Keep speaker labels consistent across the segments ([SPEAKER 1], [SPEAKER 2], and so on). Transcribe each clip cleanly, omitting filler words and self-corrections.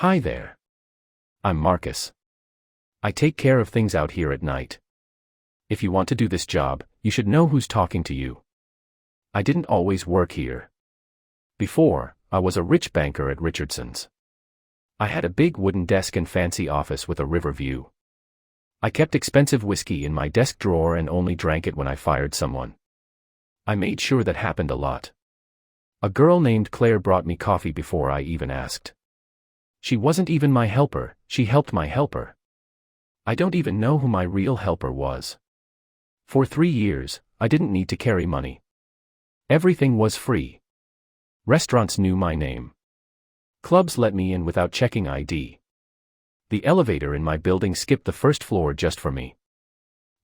[SPEAKER 1] Hi there. I'm Marcus. I take care of things out here at night. If you want to do this job, you should know who's talking to you. I didn't always work here. Before, I was a rich banker at Richardson's. I had a big wooden desk and fancy office with a river view. I kept expensive whiskey in my desk drawer and only drank it when I fired someone. I made sure that happened a lot. A girl named Claire brought me coffee before I even asked. She wasn't even my helper, she helped my helper. I don't even know who my real helper was. For 3 years, I didn't need to carry money. Everything was free. Restaurants knew my name. Clubs let me in without checking ID. The elevator in my building skipped the first floor just for me.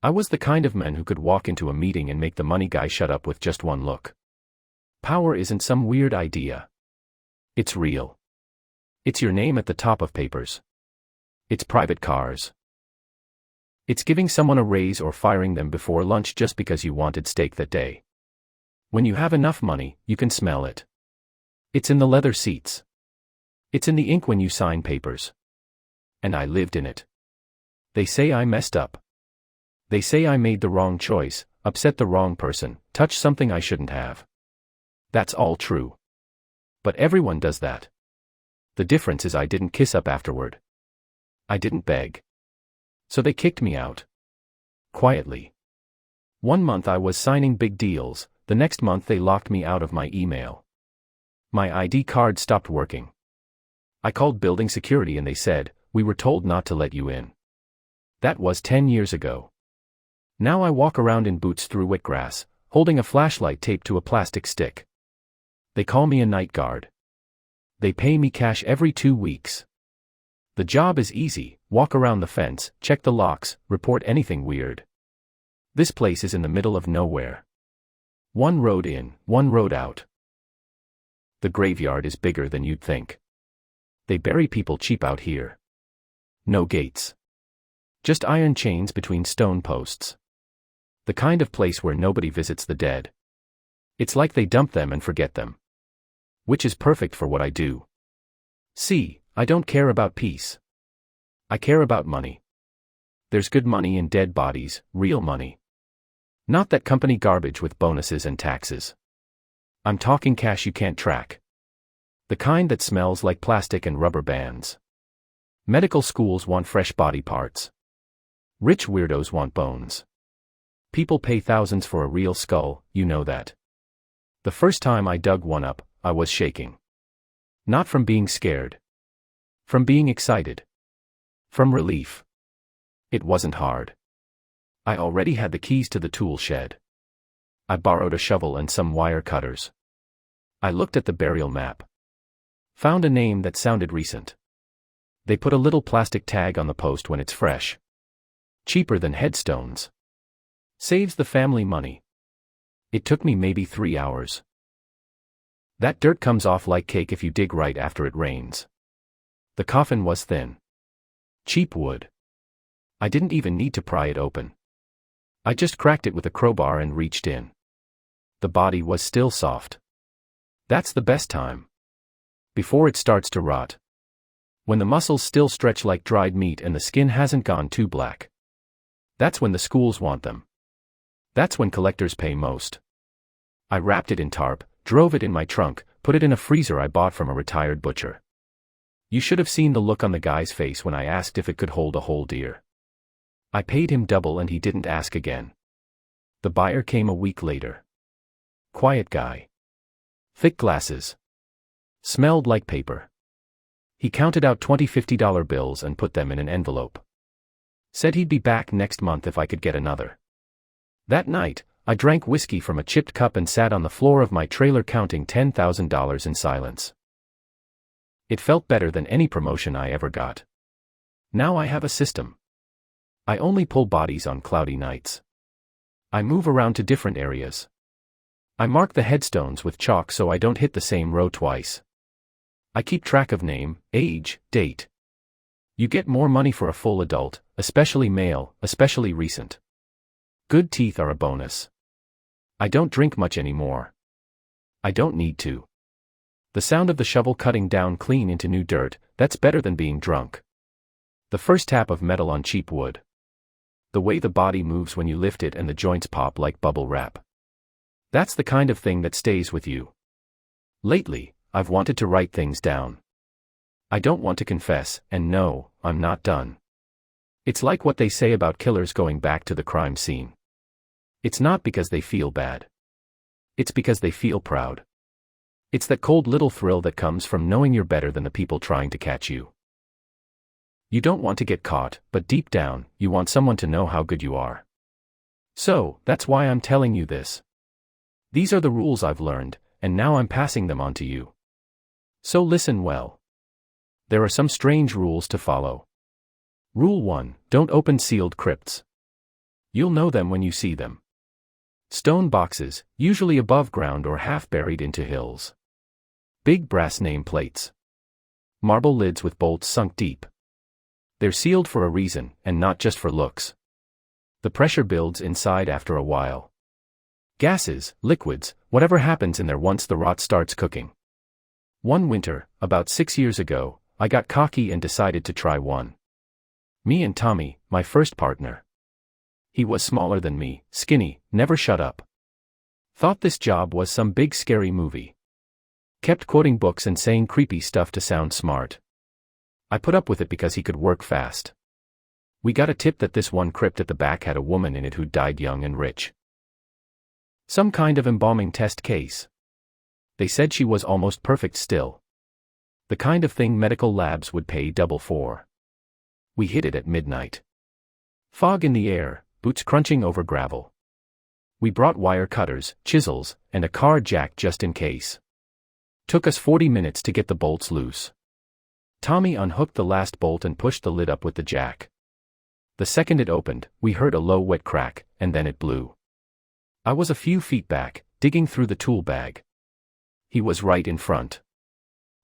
[SPEAKER 1] I was the kind of man who could walk into a meeting and make the money guy shut up with just one look. Power isn't some weird idea. It's real. It's your name at the top of papers. It's private cars. It's giving someone a raise or firing them before lunch just because you wanted steak that day. When you have enough money, you can smell it. It's in the leather seats. It's in the ink when you sign papers. And I lived in it. They say I messed up. They say I made the wrong choice, upset the wrong person, touched something I shouldn't have. That's all true. But everyone does that. The difference is I didn't kiss up afterward. I didn't beg. So they kicked me out. Quietly. 1 month I was signing big deals, the next month they locked me out of my email. My ID card stopped working. I called building security and they said, "We were told not to let you in." That was 10 years ago. Now I walk around in boots through wet grass, holding a flashlight taped to a plastic stick. They call me a night guard. They pay me cash every 2 weeks. The job is easy: walk around the fence, check the locks, report anything weird. This place is in the middle of nowhere. 1 road in, 1 road out. The graveyard is bigger than you'd think. They bury people cheap out here. No gates. Just iron chains between stone posts. The kind of place where nobody visits the dead. It's like they dump them and forget them. Which is perfect for what I do. See, I don't care about peace. I care about money. There's good money in dead bodies, real money. Not that company garbage with bonuses and taxes. I'm talking cash you can't track. The kind that smells like plastic and rubber bands. Medical schools want fresh body parts. Rich weirdos want bones. People pay thousands for a real skull, you know that. The first time I dug one up, I was shaking. Not from being scared. From being excited. From relief. It wasn't hard. I already had the keys to the tool shed. I borrowed a shovel and some wire cutters. I looked at the burial map. Found a name that sounded recent. They put a little plastic tag on the post when it's fresh. Cheaper than headstones. Saves the family money. It took me maybe 3 hours. That dirt comes off like cake if you dig right after it rains. The coffin was thin. Cheap wood. I didn't even need to pry it open. I just cracked it with a crowbar and reached in. The body was still soft. That's the best time. Before it starts to rot. When the muscles still stretch like dried meat and the skin hasn't gone too black. That's when the schools want them. That's when collectors pay most. I wrapped it in tarp, drove it in my trunk, put it in a freezer I bought from a retired butcher. You should have seen the look on the guy's face when I asked if it could hold a whole deer. I paid him double and he didn't ask again. The buyer came a week later. Quiet guy. Thick glasses. Smelled like paper. He counted out 20 $50 bills and put them in an envelope. Said he'd be back next month if I could get another. That night, I drank whiskey from a chipped cup and sat on the floor of my trailer counting $10,000 in silence. It felt better than any promotion I ever got. Now I have a system. I only pull bodies on cloudy nights. I move around to different areas. I mark the headstones with chalk so I don't hit the same row twice. I keep track of name, age, date. You get more money for a full adult, especially male, especially recent. Good teeth are a bonus. I don't drink much anymore. I don't need to. The sound of the shovel cutting down clean into new dirt, that's better than being drunk. The first tap of metal on cheap wood. The way the body moves when you lift it and the joints pop like bubble wrap. That's the kind of thing that stays with you. Lately, I've wanted to write things down. I don't want to confess, and no, I'm not done. It's like what they say about killers going back to the crime scene. It's not because they feel bad. It's because they feel proud. It's that cold little thrill that comes from knowing you're better than the people trying to catch you. You don't want to get caught, but deep down, you want someone to know how good you are. So, that's why I'm telling you this. These are the rules I've learned, and now I'm passing them on to you. So listen well. There are some strange rules to follow. Rule 1, don't open sealed crypts. You'll know them when you see them. Stone boxes, usually above ground or half buried into hills. Big brass name plates. Marble lids with bolts sunk deep. They're sealed for a reason, and not just for looks. The pressure builds inside after a while. Gases, liquids, whatever happens in there once the rot starts cooking. One winter, about 6 years ago, I got cocky and decided to try one. Me and Tommy, my first partner. He was smaller than me, skinny, never shut up. Thought this job was some big scary movie. Kept quoting books and saying creepy stuff to sound smart. I put up with it because he could work fast. We got a tip that this one crypt at the back had a woman in it who died young and rich. Some kind of embalming test case. They said she was almost perfect still. The kind of thing medical labs would pay double for. We hit it at midnight. Fog in the air, boots crunching over gravel. We brought wire cutters, chisels, and a car jack just in case. Took us 40 minutes to get the bolts loose. Tommy unhooked the last bolt and pushed the lid up with the jack. The second it opened, we heard a low wet crack, and then it blew. I was a few feet back, digging through the tool bag. He was right in front.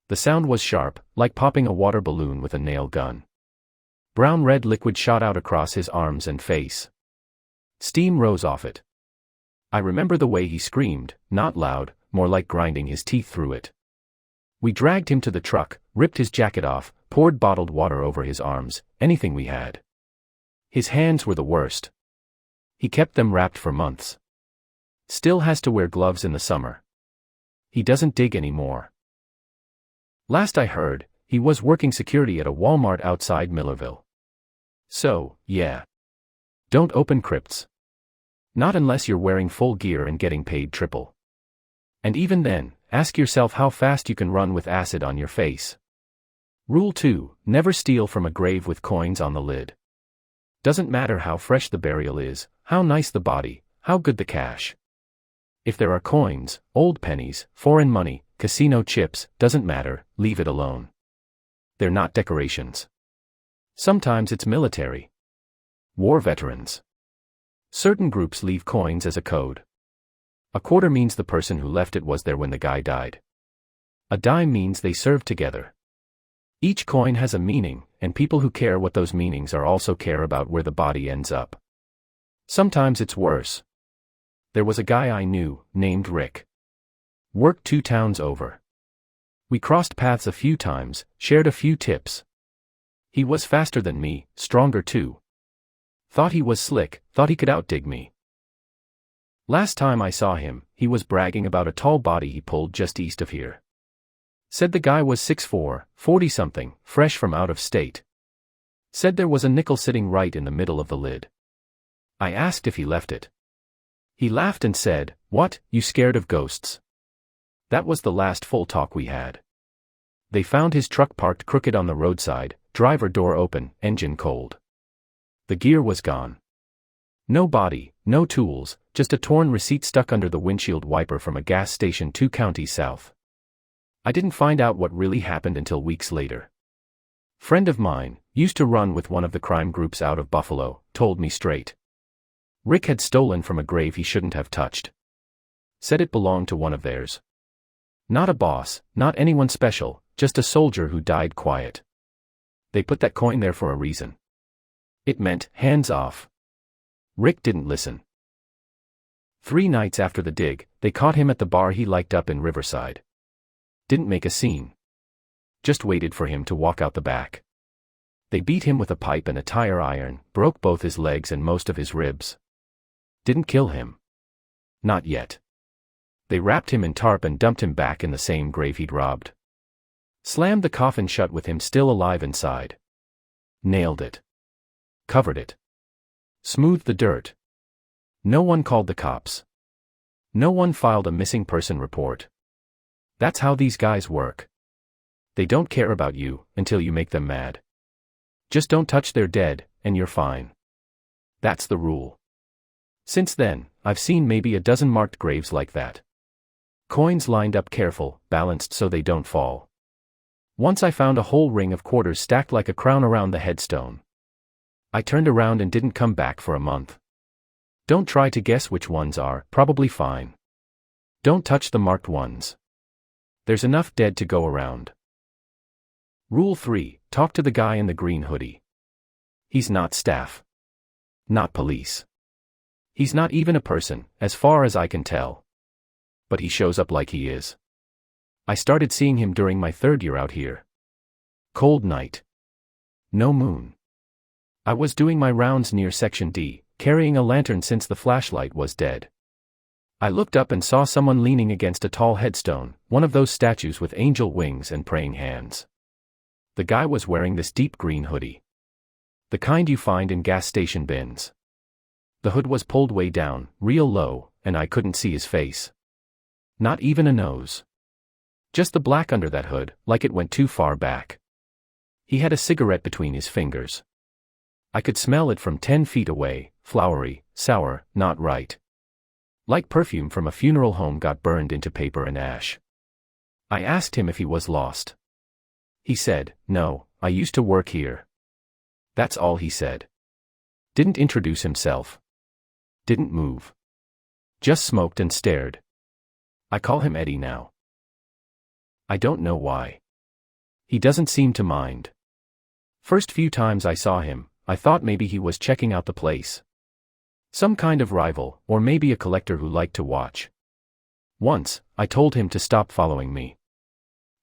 [SPEAKER 1] The sound was sharp, like popping a water balloon with a nail gun. Brown-red liquid shot out across his arms and face. Steam rose off it. I remember the way he screamed, not loud, more like grinding his teeth through it. We dragged him to the truck, ripped his jacket off, poured bottled water over his arms, anything we had. His hands were the worst. He kept them wrapped for months. Still has to wear gloves in the summer. He doesn't dig anymore. Last I heard, he was working security at a Walmart outside Millerville. So, yeah. Don't open crypts. Not unless you're wearing full gear and getting paid triple. And even then, ask yourself how fast you can run with acid on your face. Rule 2, never steal from a grave with coins on the lid. Doesn't matter how fresh the burial is, how nice the body, how good the cash. If there are coins, old pennies, foreign money, casino chips, doesn't matter, leave it alone. They're not decorations. Sometimes it's military. War veterans. Certain groups leave coins as a code. A quarter means the person who left it was there when the guy died. A dime means they served together. Each coin has a meaning, and people who care what those meanings are also care about where the body ends up. Sometimes it's worse. There was a guy I knew, named Rick. Worked 2 towns over. We crossed paths a few times, shared a few tips. He was faster than me, stronger too. Thought he was slick, thought he could outdig me. Last time I saw him, he was bragging about a tall body he pulled just east of here. Said the guy was 6'4", 40-something, fresh from out of state. Said there was a nickel sitting right in the middle of the lid. I asked if he left it. He laughed and said, "What, you scared of ghosts?" That was the last full talk we had. They found his truck parked crooked on the roadside, driver door open, engine cold. The gear was gone. No body, no tools, just a torn receipt stuck under the windshield wiper from a gas station 2 counties south. I didn't find out what really happened until weeks later. Friend of mine, used to run with one of the crime groups out of Buffalo, told me straight. Rick had stolen from a grave he shouldn't have touched. Said it belonged to one of theirs. Not a boss, not anyone special, just a soldier who died quiet. They put that coin there for a reason. It meant, hands off. Rick didn't listen. 3 nights after the dig, they caught him at the bar he liked up in Riverside. Didn't make a scene. Just waited for him to walk out the back. They beat him with a pipe and a tire iron, broke both his legs and most of his ribs. Didn't kill him. Not yet. They wrapped him in tarp and dumped him back in the same grave he'd robbed. Slammed the coffin shut with him still alive inside. Nailed it. Covered it. Smoothed the dirt. No one called the cops. No one filed a missing person report. That's how these guys work. They don't care about you until you make them mad. Just don't touch their dead, and you're fine. That's the rule. Since then, I've seen maybe a dozen marked graves like that. Coins lined up careful, balanced so they don't fall. Once I found a whole ring of quarters stacked like a crown around the headstone. I turned around and didn't come back for a month. Don't try to guess which ones are, probably fine. Don't touch the marked ones. There's enough dead to go around. Rule 3, talk to the guy in the green hoodie. He's not staff. Not police. He's not even a person, as far as I can tell. But he shows up like he is. I started seeing him during my 3rd year out here. Cold night. No moon. I was doing my rounds near Section D, carrying a lantern since the flashlight was dead. I looked up and saw someone leaning against a tall headstone, one of those statues with angel wings and praying hands. The guy was wearing this deep green hoodie. The kind you find in gas station bins. The hood was pulled way down, real low, and I couldn't see his face. Not even a nose. Just the black under that hood, like it went too far back. He had a cigarette between his fingers. I could smell it from 10 feet away, flowery, sour, not right. Like perfume from a funeral home got burned into paper and ash. I asked him if he was lost. He said, "No, I used to work here." That's all he said. Didn't introduce himself. Didn't move. Just smoked and stared. I call him Eddie now. I don't know why. He doesn't seem to mind. First few times I saw him, I thought maybe he was checking out the place. Some kind of rival, or maybe a collector who liked to watch. Once, I told him to stop following me.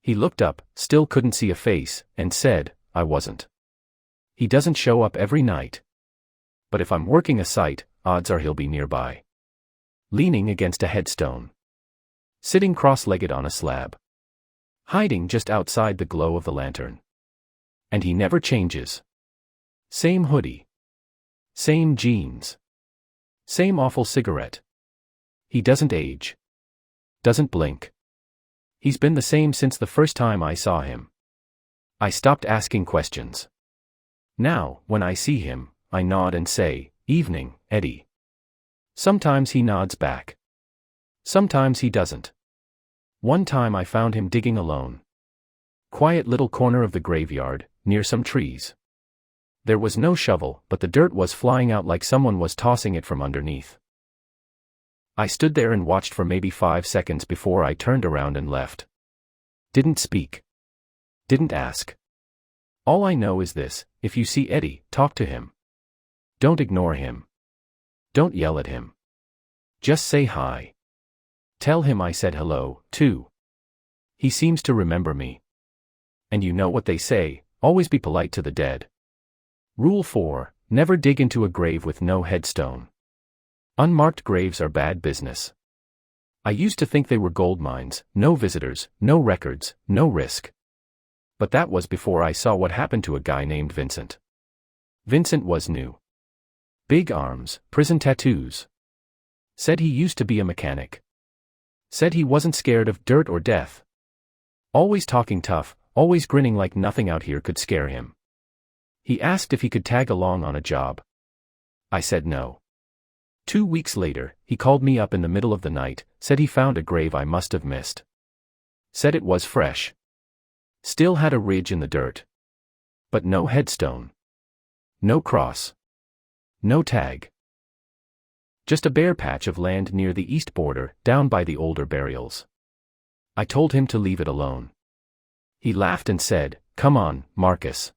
[SPEAKER 1] He looked up, still couldn't see a face, and said, I wasn't. He doesn't show up every night. But if I'm working a site, odds are he'll be nearby. Leaning against a headstone. Sitting cross-legged on a slab. Hiding just outside the glow of the lantern. And he never changes. Same hoodie. Same jeans. Same awful cigarette. He doesn't age. Doesn't blink. He's been the same since the first time I saw him. I stopped asking questions. Now, when I see him, I nod and say, "Evening, Eddie." Sometimes he nods back. Sometimes he doesn't. One time I found him digging alone. Quiet little corner of the graveyard, near some trees. There was no shovel, but the dirt was flying out like someone was tossing it from underneath. I stood there and watched for maybe 5 seconds before I turned around and left. Didn't speak. Didn't ask. All I know is this: if you see Eddie, talk to him. Don't ignore him. Don't yell at him. Just say hi. Tell him I said hello, too. He seems to remember me. And you know what they say, always be polite to the dead. Rule 4, never dig into a grave with no headstone. Unmarked graves are bad business. I used to think they were gold mines, no visitors, no records, no risk. But that was before I saw what happened to a guy named Vincent. Vincent was new. Big arms, prison tattoos. Said he used to be a mechanic. Said he wasn't scared of dirt or death. Always talking tough, always grinning like nothing out here could scare him. He asked if he could tag along on a job. I said no. 2 weeks later, he called me up in the middle of the night, said he found a grave I must have missed. Said it was fresh. Still had a ridge in the dirt. But no headstone. No cross. No tag. Just a bare patch of land near the east border, down by the older burials. I told him to leave it alone. He laughed and said, "Come on, Marcus.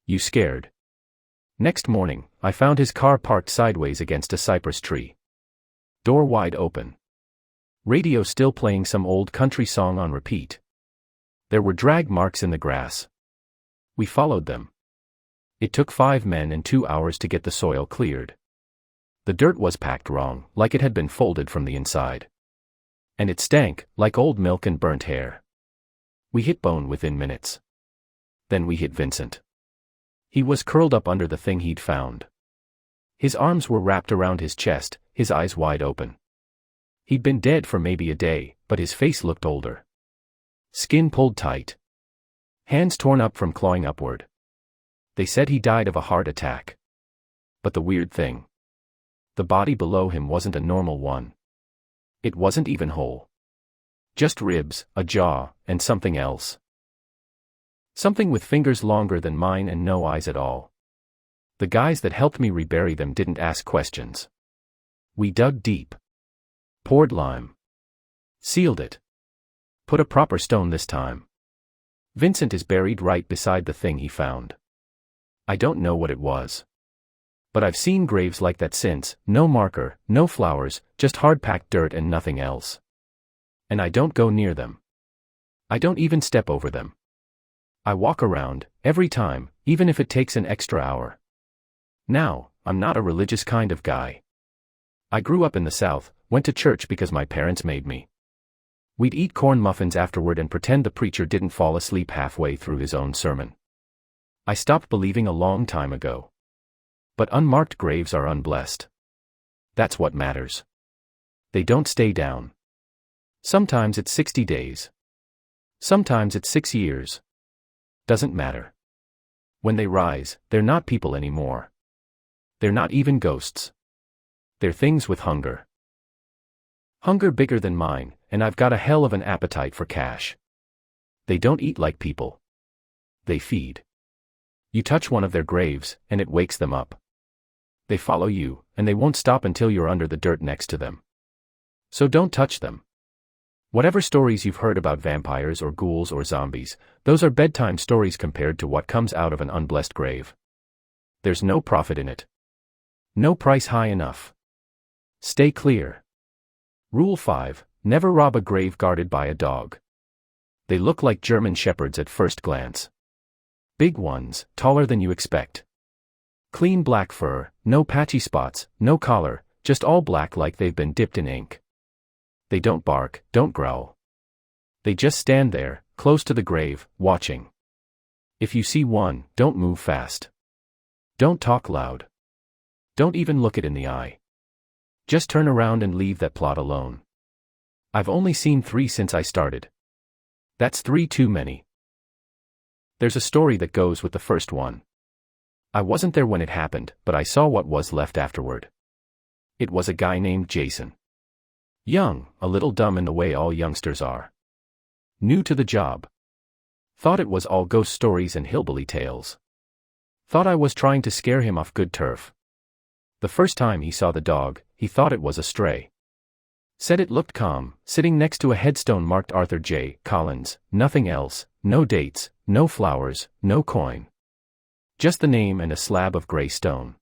[SPEAKER 1] You scared?" Next morning, I found his car parked sideways against a cypress tree. Door wide open. Radio still playing some old country song on repeat. There were drag marks in the grass. We followed them. It took 5 men and 2 hours to get the soil cleared. The dirt was packed wrong, like it had been folded from the inside. And it stank, like old milk and burnt hair. We hit Bone within minutes. Then we hit Vincent. He was curled up under the thing he'd found. His arms were wrapped around his chest, his eyes wide open. He'd been dead for maybe a day, but his face looked older. Skin pulled tight. Hands torn up from clawing upward. They said he died of a heart attack. But the weird thing. The body below him wasn't a normal one. It wasn't even whole. Just ribs, a jaw, and something else. Something with fingers longer than mine and no eyes at all. The guys that helped me rebury them didn't ask questions. We dug deep. Poured lime. Sealed it. Put a proper stone this time. Vincent is buried right beside the thing he found. I don't know what it was. But I've seen graves like that since, no marker, no flowers, just hard-packed dirt and nothing else. And I don't go near them. I don't even step over them. I walk around, every time, even if it takes an extra hour. Now, I'm not a religious kind of guy. I grew up in the South, went to church because my parents made me. We'd eat corn muffins afterward and pretend the preacher didn't fall asleep halfway through his own sermon. I stopped believing a long time ago. But unmarked graves are unblessed. That's what matters. They don't stay down. Sometimes it's 60 days. Sometimes it's 6 years. Doesn't matter. When they rise, they're not people anymore. They're not even ghosts. They're things with hunger. Hunger bigger than mine, and I've got a hell of an appetite for cash. They don't eat like people. They feed. You touch one of their graves, and it wakes them up. They follow you, and they won't stop until you're under the dirt next to them. So don't touch them. Whatever stories you've heard about vampires or ghouls or zombies, those are bedtime stories compared to what comes out of an unblessed grave. There's no profit in it. No price high enough. Stay clear. Rule 5, never rob a grave guarded by a dog. They look like German shepherds at first glance. Big ones, taller than you expect. Clean black fur, no patchy spots, no collar, just all black like they've been dipped in ink. They don't bark, don't growl. They just stand there, close to the grave, watching. If you see one, don't move fast. Don't talk loud. Don't even look it in the eye. Just turn around and leave that plot alone. I've only seen 3 since I started. That's 3 too many. There's a story that goes with the first one. I wasn't there when it happened, but I saw what was left afterward. It was a guy named Jason. Young, a little dumb in the way all youngsters are. New to the job. Thought it was all ghost stories and hillbilly tales. Thought I was trying to scare him off good turf. The first time he saw the dog, he thought it was a stray. Said it looked calm, sitting next to a headstone marked Arthur J. Collins, nothing else, no dates, no flowers, no coin. Just the name and a slab of gray stone.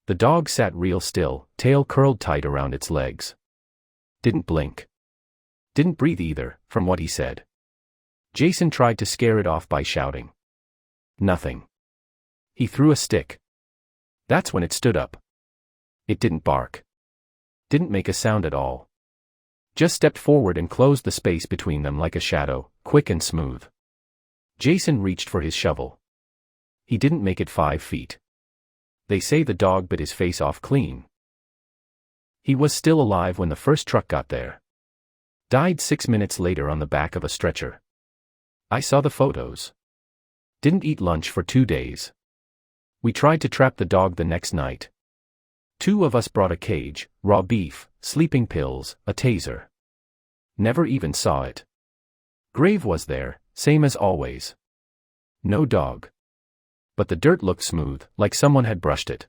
[SPEAKER 1] The dog sat real still, tail curled tight around its legs. Didn't blink. Didn't breathe either, from what he said. Jason tried to scare it off by shouting. Nothing. He threw a stick. That's when it stood up. It didn't bark. Didn't make a sound at all. Just stepped forward and closed the space between them like a shadow, quick and smooth. Jason reached for his shovel. He didn't make it 5 feet. They say the dog bit his face off clean. He was still alive when the first truck got there. Died 6 minutes later on the back of a stretcher. I saw the photos. Didn't eat lunch for 2 days. We tried to trap the dog the next night. 2 of us brought a cage, raw beef, sleeping pills, a taser. Never even saw it. Grave was there, same as always. No dog. But the dirt looked smooth, like someone had brushed it.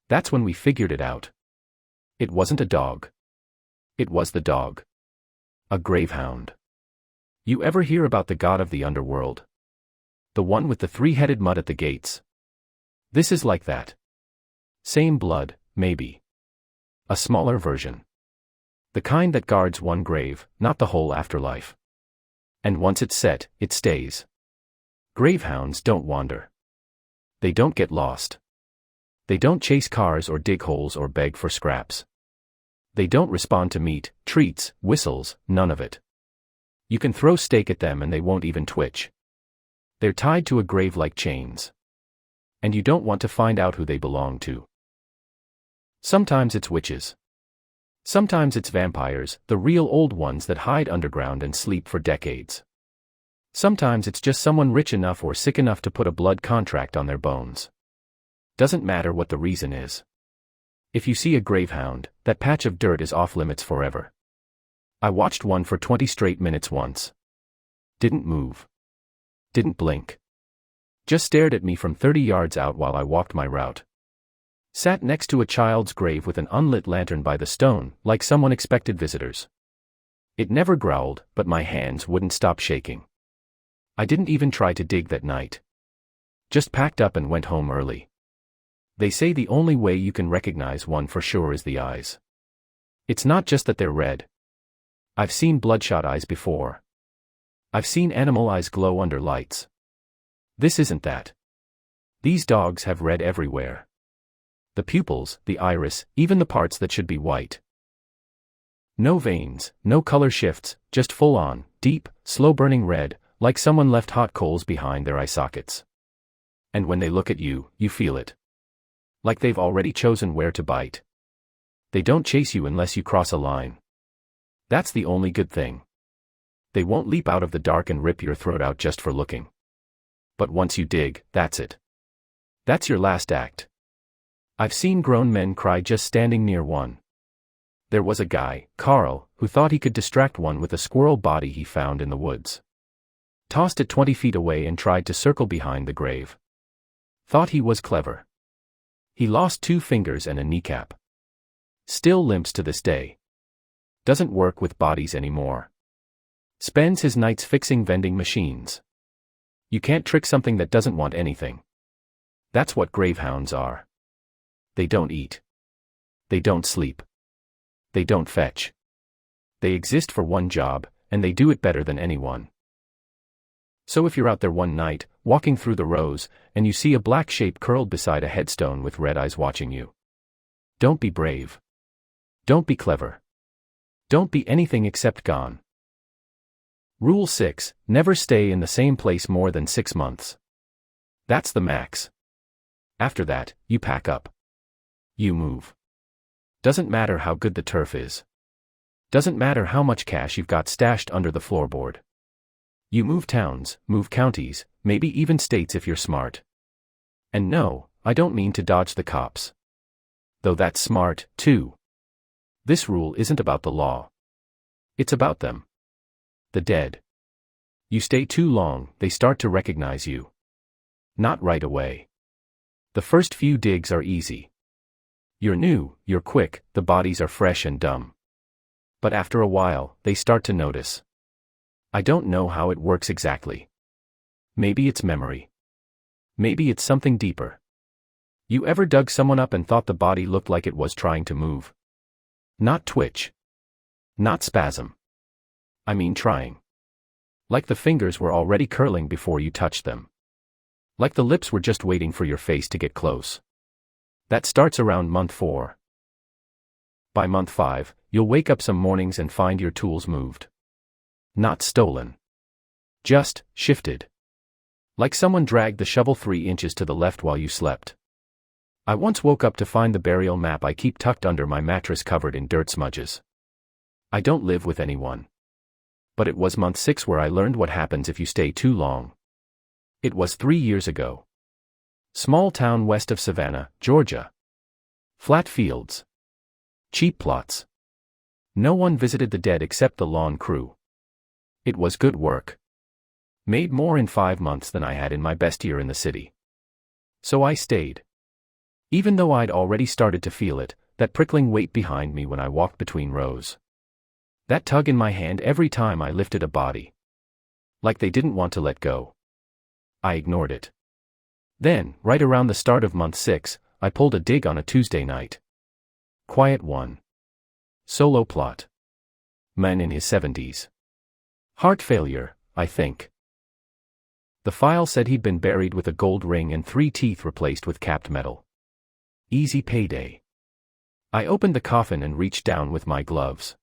[SPEAKER 1] That's when we figured it out. It wasn't a dog. It was the dog. A gravehound. You ever hear about the god of the underworld? The one with the 3-headed mud at the gates? This is like that. Same blood, maybe. A smaller version. The kind that guards one grave, not the whole afterlife. And once it's set, it stays. Gravehounds don't wander. They don't get lost. They don't chase cars or dig holes or beg for scraps. They don't respond to meat, treats, whistles, none of it. You can throw steak at them and they won't even twitch. They're tied to a grave like chains. And you don't want to find out who they belong to. Sometimes it's witches. Sometimes it's vampires, the real old ones that hide underground and sleep for decades. Sometimes it's just someone rich enough or sick enough to put a blood contract on their bones. Doesn't matter what the reason is. If you see a gravehound, that patch of dirt is off limits forever. I watched one for 20 straight minutes once. Didn't move. Didn't blink. Just stared at me from 30 yards out while I walked my route. Sat next to a child's grave with an unlit lantern by the stone, like someone expected visitors. It never growled, but my hands wouldn't stop shaking. I didn't even try to dig that night. Just packed up and went home early. They say the only way you can recognize one for sure is the eyes. It's not just that they're red. I've seen bloodshot eyes before. I've seen animal eyes glow under lights. This isn't that. These dogs have red everywhere. The pupils, the iris, even the parts that should be white. No veins, no color shifts, just full-on, deep, slow-burning red, like someone left hot coals behind their eye sockets. And when they look at you, you feel it. Like they've already chosen where to bite. They don't chase you unless you cross a line. That's the only good thing. They won't leap out of the dark and rip your throat out just for looking. But once you dig, that's it. That's your last act. I've seen grown men cry just standing near one. There was a guy, Carl, who thought he could distract one with a squirrel body he found in the woods. Tossed it 20 feet away and tried to circle behind the grave. Thought he was clever. He lost 2 fingers and a kneecap. Still limps to this day. Doesn't work with bodies anymore. Spends his nights fixing vending machines. You can't trick something that doesn't want anything. That's what gravehounds are. They don't eat. They don't sleep. They don't fetch. They exist for one job, and they do it better than anyone. So if you're out there one night, walking through the rows, and you see a black shape curled beside a headstone with red eyes watching you, don't be brave. Don't be clever. Don't be anything except gone. Rule 6, never stay in the same place more than 6 months. That's the max. After that, you pack up. You move. Doesn't matter how good the turf is. Doesn't matter how much cash you've got stashed under the floorboard. You move towns, move counties, maybe even states if you're smart. And no, I don't mean to dodge the cops. Though that's smart, too. This rule isn't about the law. It's about them. The dead. You stay too long, they start to recognize you. Not right away. The first few digs are easy. You're new, you're quick, the bodies are fresh and dumb. But after a while, they start to notice. I don't know how it works exactly. Maybe it's memory. Maybe it's something deeper. You ever dug someone up and thought the body looked like it was trying to move? Not twitch. Not spasm. I mean trying. Like the fingers were already curling before you touched them. Like the lips were just waiting for your face to get close. That starts around month 4. By month 5, you'll wake up some mornings and find your tools moved. Not stolen. Just shifted. Like someone dragged the shovel 3 inches to the left while you slept. I once woke up to find the burial map I keep tucked under my mattress covered in dirt smudges. I don't live with anyone. But it was month 6 where I learned what happens if you stay too long. It was 3 years ago. Small town west of Savannah, Georgia. Flat fields. Cheap plots. No one visited the dead except the lawn crew. It was good work. Made more in 5 months than I had in my best year in the city. So I stayed. Even though I'd already started to feel it, that prickling weight behind me when I walked between rows. That tug in my hand every time I lifted a body. Like they didn't want to let go. I ignored it. Then, right around the start of month 6, I pulled a dig on a Tuesday night. Quiet one. Solo plot. Man in his 70s. Heart failure, I think. The file said he'd been buried with a gold ring and 3 teeth replaced with capped metal. Easy payday. I opened the coffin and reached down with my gloves.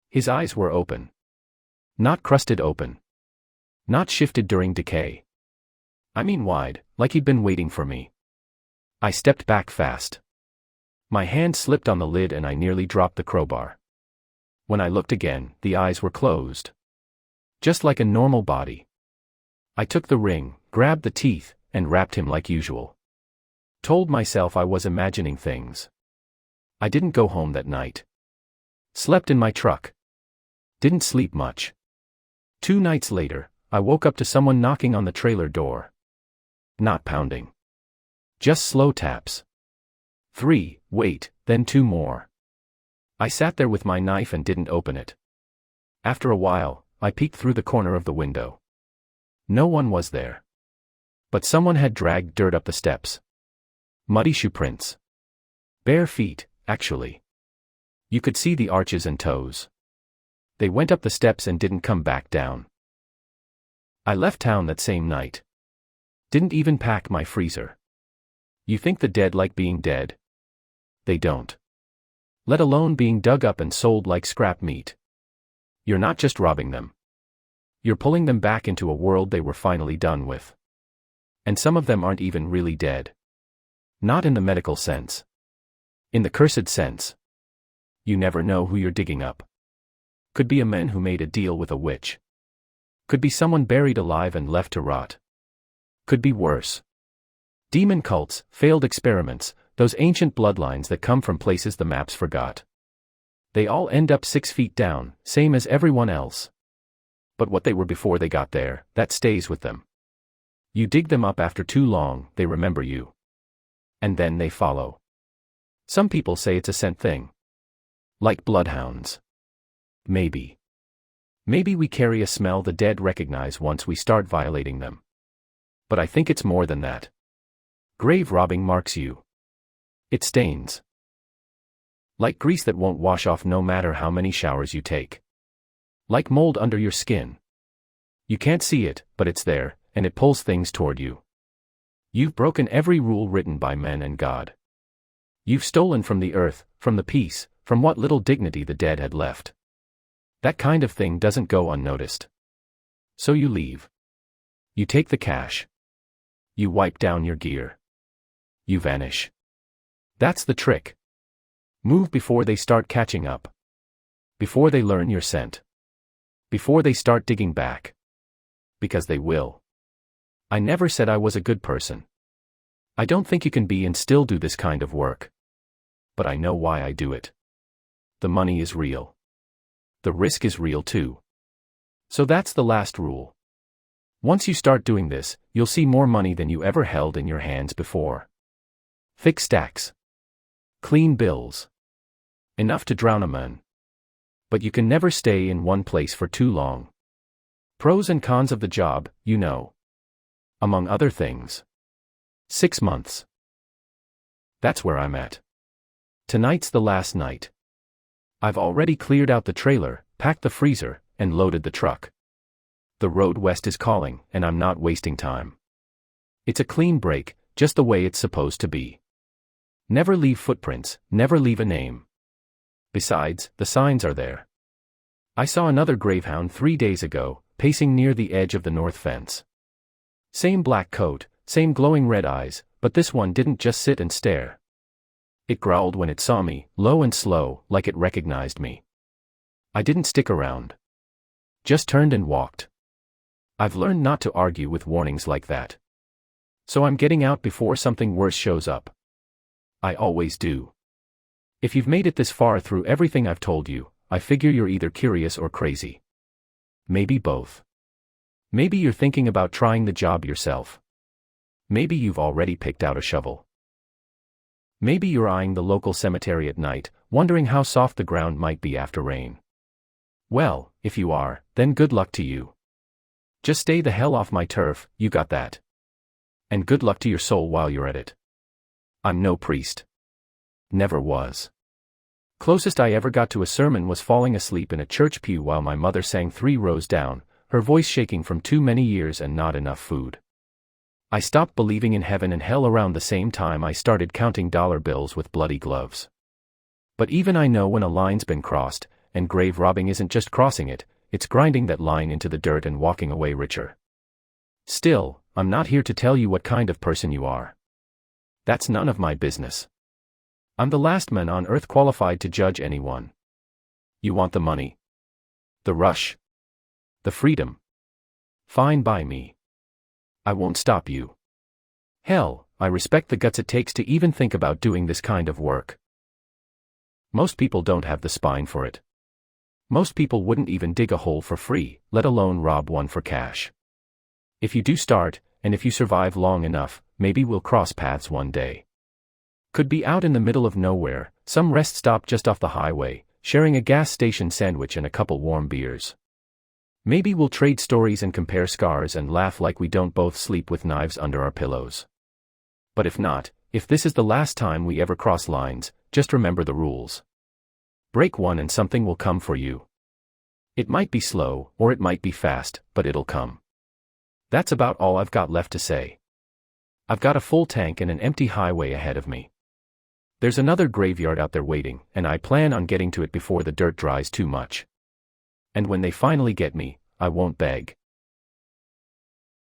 [SPEAKER 1] His eyes were open. Not crusted open. Not shifted during decay. I mean wide, like he'd been waiting for me. I stepped back fast. My hand slipped on the lid and I nearly dropped the crowbar. When I looked again, the eyes were closed. Just like a normal body. I took the ring, grabbed the teeth, and wrapped him like usual. Told myself I was imagining things. I didn't go home that night. Slept in my truck. Didn't sleep much. 2 nights later, I woke up to someone knocking on the trailer door. Not pounding. Just slow taps. 3, wait, then 2 more. I sat there with my knife and didn't open it. After a while, I peeked through the corner of the window. No one was there. But someone had dragged dirt up the steps. Muddy shoe prints. Bare feet, actually. You could see the arches and toes. They went up the steps and didn't come back down. I left town that same night. Didn't even pack my freezer. You think the dead like being dead? They don't. Let alone being dug up and sold like scrap meat. You're not just robbing them. You're pulling them back into a world they were finally done with. And some of them aren't even really dead. Not in the medical sense. In the cursed sense. You never know who you're digging up. Could be a man who made a deal with a witch. Could be someone buried alive and left to rot. Could be worse. Demon cults, failed experiments, those ancient bloodlines that come from places the maps forgot. They all end up 6 feet down, same as everyone else. But what they were before they got there, that stays with them. You dig them up after too long, they remember you. And then they follow. Some people say it's a scent thing. Like bloodhounds. Maybe. Maybe we carry a smell the dead recognize once we start violating them. But I think it's more than that. Grave robbing marks you. It stains. Like grease that won't wash off no matter how many showers you take. Like mold under your skin. You can't see it, but it's there, and it pulls things toward you. You've broken every rule written by men and God. You've stolen from the earth, from the peace, from what little dignity the dead had left. That kind of thing doesn't go unnoticed. So you leave. You take the cash. You wipe down your gear. You vanish. That's the trick. Move before they start catching up. Before they learn your scent. Before they start digging back. Because they will. I never said I was a good person. I don't think you can be and still do this kind of work. But I know why I do it. The money is real. The risk is real too. So that's the last rule. Once you start doing this, you'll see more money than you ever held in your hands before. Thick stacks. Clean bills. Enough to drown a man. But you can never stay in one place for too long. Pros and cons of the job, you know. Among other things. 6 months. That's where I'm at. Tonight's the last night. I've already cleared out the trailer, packed the freezer, and loaded the truck. The road west is calling, and I'm not wasting time. It's a clean break, just the way it's supposed to be. Never leave footprints, never leave a name. Besides, the signs are there. I saw another gravehound 3 days ago, pacing near the edge of the north fence. Same black coat, same glowing red eyes, but this one didn't just sit and stare. It growled when it saw me, low and slow, like it recognized me. I didn't stick around. Just turned and walked. I've learned not to argue with warnings like that. So I'm getting out before something worse shows up. I always do. If you've made it this far through everything I've told you, I figure you're either curious or crazy. Maybe both. Maybe you're thinking about trying the job yourself. Maybe you've already picked out a shovel. Maybe you're eyeing the local cemetery at night, wondering how soft the ground might be after rain. Well, if you are, then good luck to you. Just stay the hell off my turf, you got that. And good luck to your soul while you're at it. I'm no priest. Never was. Closest I ever got to a sermon was falling asleep in a church pew while my mother sang 3 rows down, her voice shaking from too many years and not enough food. I stopped believing in heaven and hell around the same time I started counting dollar bills with bloody gloves. But even I know when a line's been crossed, and grave robbing isn't just crossing it, it's grinding that line into the dirt and walking away richer. Still, I'm not here to tell you what kind of person you are. That's none of my business. I'm the last man on earth qualified to judge anyone. You want the money? The rush? The freedom? Fine by me. I won't stop you. Hell, I respect the guts it takes to even think about doing this kind of work. Most people don't have the spine for it. Most people wouldn't even dig a hole for free, let alone rob one for cash. If you do start, and if you survive long enough, maybe we'll cross paths one day. Could be out in the middle of nowhere, some rest stop just off the highway, sharing a gas station sandwich and a couple warm beers. Maybe we'll trade stories and compare scars and laugh like we don't both sleep with knives under our pillows. But if not, if this is the last time we ever cross lines, just remember the rules. Break one and something will come for you. It might be slow, or it might be fast, but it'll come. That's about all I've got left to say. I've got a full tank and an empty highway ahead of me. There's another graveyard out there waiting, and I plan on getting to it before the dirt dries too much. And when they finally get me, I won't beg.